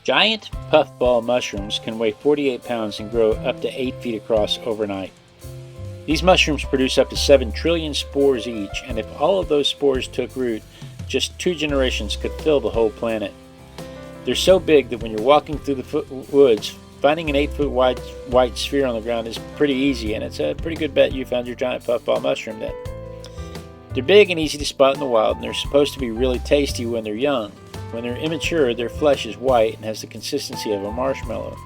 Giant puffball mushrooms can weigh 48 pounds and grow up to 8 feet across overnight. These mushrooms produce up to 7 trillion spores each, and if all of those spores took root, just 2 generations could fill the whole planet. They're so big that when you're walking through the woods, finding an 8-foot wide white sphere on the ground is pretty easy, and it's a pretty good bet you found your giant puffball mushroom then. They're big and easy to spot in the wild, and they're supposed to be really tasty when they're young. When they're immature, their flesh is white and has the consistency of a marshmallow.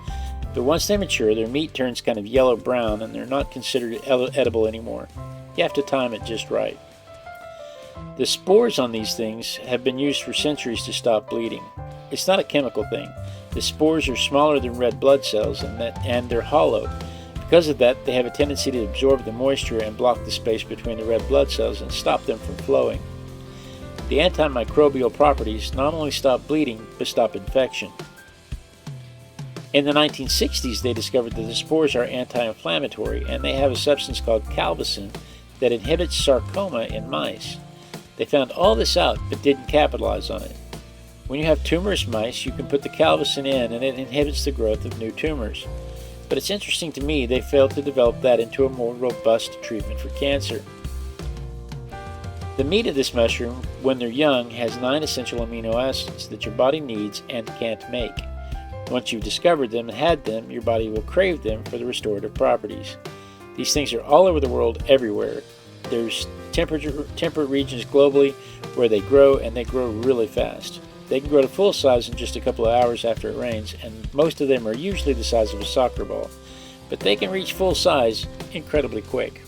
But once they mature, their meat turns kind of yellow-brown, and they're not considered edible anymore. You have to time it just right. The spores on these things have been used for centuries to stop bleeding. It's not a chemical thing. The spores are smaller than red blood cells, and they're hollow. Because of that, they have a tendency to absorb the moisture and block the space between the red blood cells and stop them from flowing. The antimicrobial properties not only stop bleeding, but stop infection. In the 1960s, they discovered that the spores are anti-inflammatory, and they have a substance called calvicin that inhibits sarcoma in mice. They found all this out, but didn't capitalize on it. When you have tumorous mice, you can put the calvicin in, and it inhibits the growth of new tumors. But it's interesting to me they failed to develop that into a more robust treatment for cancer. The meat of this mushroom, when they're young, has 9 essential amino acids that your body needs and can't make. Once you've discovered them and had them, your body will crave them for the restorative properties. These things are all over the world, everywhere. There's temperate regions globally where they grow, and they grow really fast. They can grow to full size in just a couple of hours after it rains, and most of them are usually the size of a soccer ball. But they can reach full size incredibly quick.